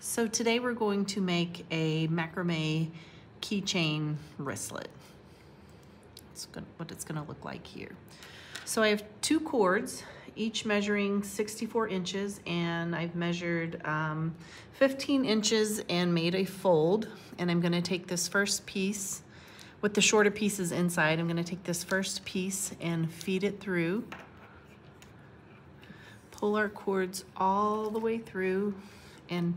So today we're going to make a macrame keychain wristlet. It's what it's gonna look like here. So I have two cords, each measuring 64 inches, and I've measured 15 inches and made a fold. And I'm gonna take this first piece with the shorter pieces inside. I'm gonna take this first piece and feed it through. Pull our cords all the way through and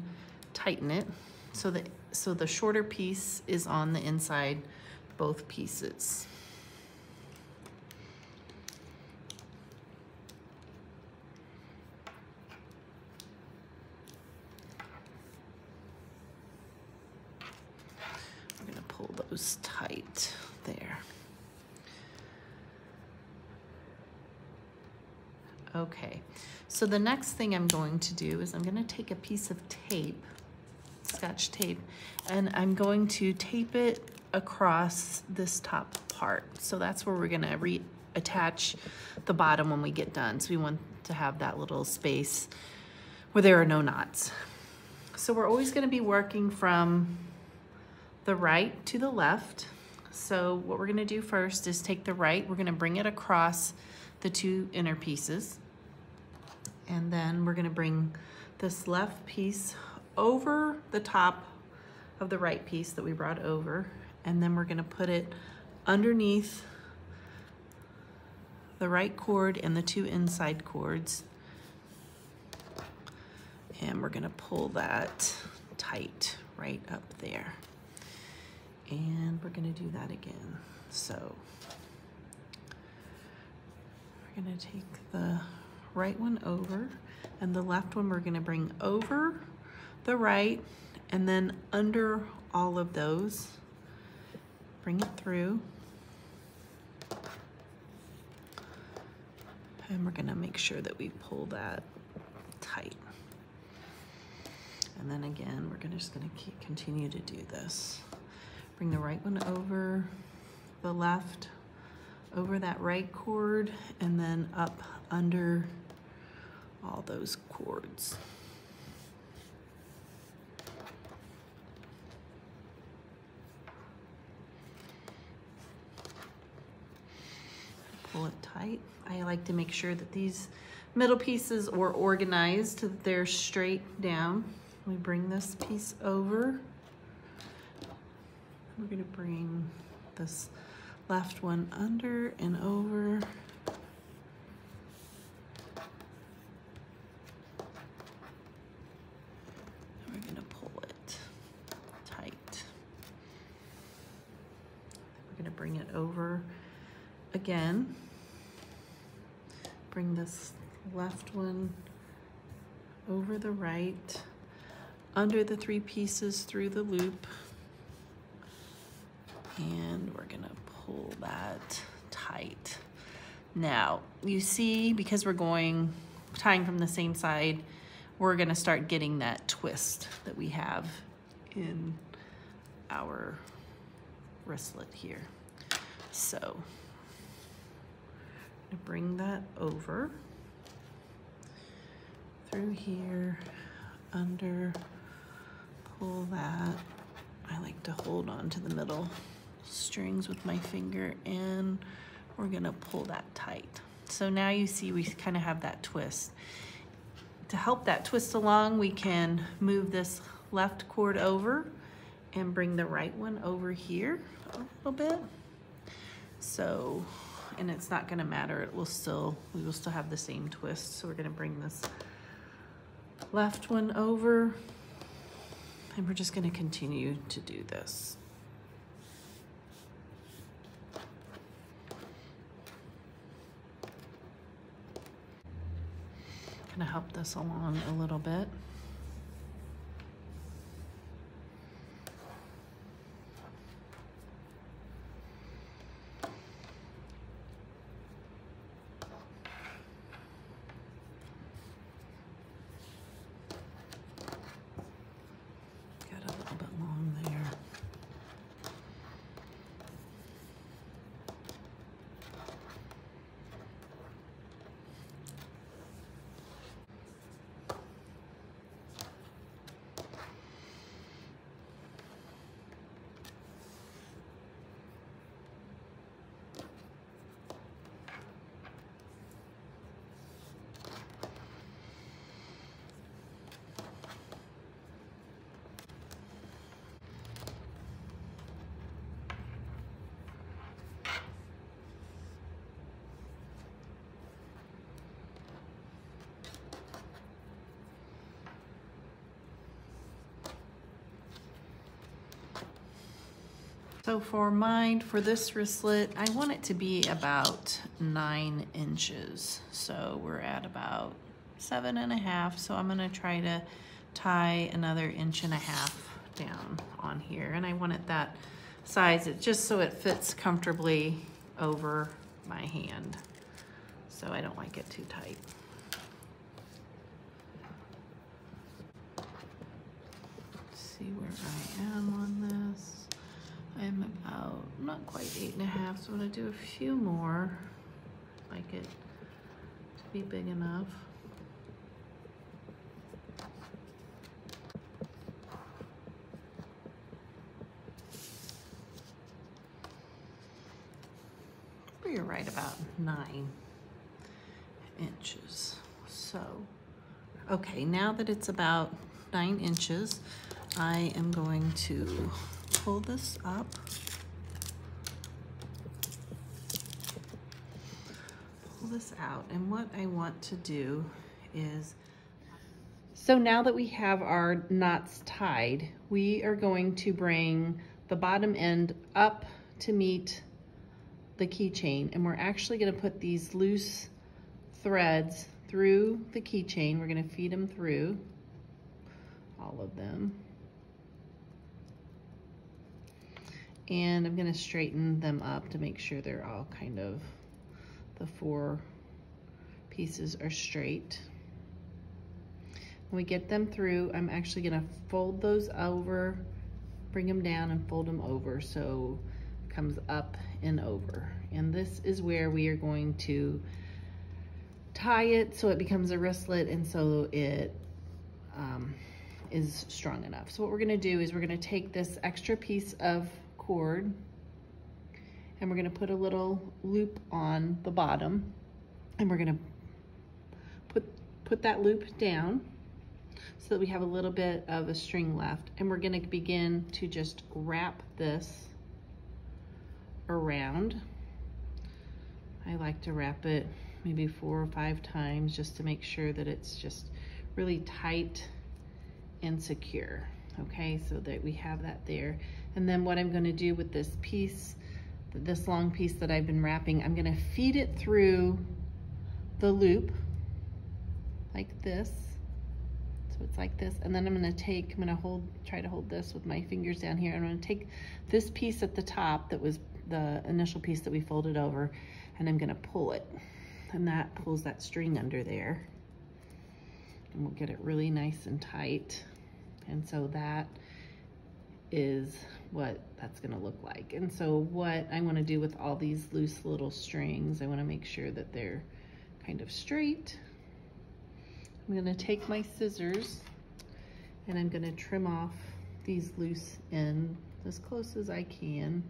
tighten it so the shorter piece is on the inside, both pieces. We're gonna pull those tight there. Okay, so the next thing I'm going to do is I'm gonna take a piece of tape, Scotch tape, and I'm going to tape it across this top part. So that's where we're gonna reattach the bottom when we get done. So we want to have that little space where there are no knots. So we're always gonna be working from the right to the left. So what we're gonna do first is take the right, we're gonna bring it across the two inner pieces. And then we're gonna bring this left piece over the top of the right piece that we brought over. And then we're gonna put it underneath the right cord and the two inside cords. And we're gonna pull that tight right up there. And we're gonna do that again. So we're gonna take the right one over, and the left one we're gonna bring over the right, and then under all of those, bring it through. And we're gonna make sure that we pull that tight. And then again, we're just gonna continue to do this. Bring the right one over the left, over that right cord, and then up under all those cords. Pull it tight. I like to make sure that these middle pieces are organized, so that they're straight down. We bring this piece over. We're gonna bring this left one under and over. And we're gonna pull it tight. We're gonna bring it over again. Bring this left one over the right, under the three pieces through the loop. And we're gonna pull that tight. Now, you see, because we're tying from the same side, we're gonna start getting that twist that we have in our wristlet here. So, I'm gonna bring that over, through here, under, pull that. I like to hold on to the middle strings with my finger, and we're gonna pull that tight. So now you see we kind of have that twist. To help that twist along, we can move this left cord over and bring the right one over here a little bit. So, and it's not gonna matter, we will still have the same twist. So we're gonna bring this left one over, and we're just gonna continue to do this. Gonna help this along a little bit. Got a little bit long there. So for this wristlet, I want it to be about 9 inches. So we're at about 7.5. So I'm gonna try to tie another 1.5 inches down on here. And I want it that size, just so it fits comfortably over my hand. So I don't like it too tight. Let's see where I am on this. I'm about, not quite 8.5, so I'm gonna do a few more, like it to be big enough. You're right about 9 inches. So, okay, now that it's about 9 inches, I am going to pull this up. Pull this out, and what I want to do is, so now that we have our knots tied, we are going to bring the bottom end up to meet the keychain, and we're actually going to put these loose threads through the keychain. We're going to feed them through, all of them, and I'm going to straighten them up to make sure they're all kind of, the 4 pieces are straight. When we get them through, I'm actually going to fold those over, bring them down and fold them over so it comes up and over. And this is where we are going to tie it so it becomes a wristlet and so it is strong enough. So what we're gonna do is we're gonna take this extra piece of cord and we're gonna put a little loop on the bottom, and we're gonna put that loop down so that we have a little bit of a string left, and we're gonna begin to just wrap this around. I like to wrap it maybe 4 or 5 times just to make sure that it's just really tight and secure. Okay, so that we have that there. And then what I'm going to do with this piece, this long piece that I've been wrapping, I'm going to feed it through the loop like this. So it's like this, and then I'm going to try to hold this with my fingers down here. I'm going to take this piece at the top that was the initial piece that we folded over, and I'm going to pull it, and that pulls that string under there, and we'll get it really nice and tight. And so that is what that's going to look like. And so what I want to do with all these loose little strings, I want to make sure that they're kind of straight. I'm going to take my scissors and I'm going to trim off these loose ends as close as I can.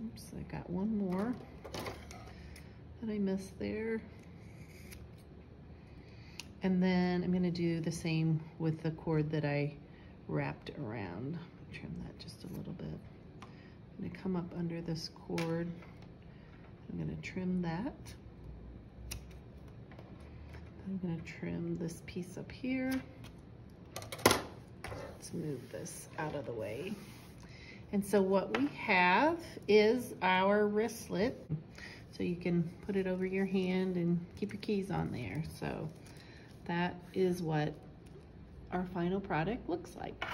Oops, I got one more that I missed there. And then I'm going to do the same with the cord that I wrapped around. Trim that just a little bit. I'm going to come up under this cord. I'm going to trim that. I'm going to trim this piece up here. Let's move this out of the way. And so what we have is our wristlet. So you can put it over your hand and keep your keys on there. So that is what our final product looks like.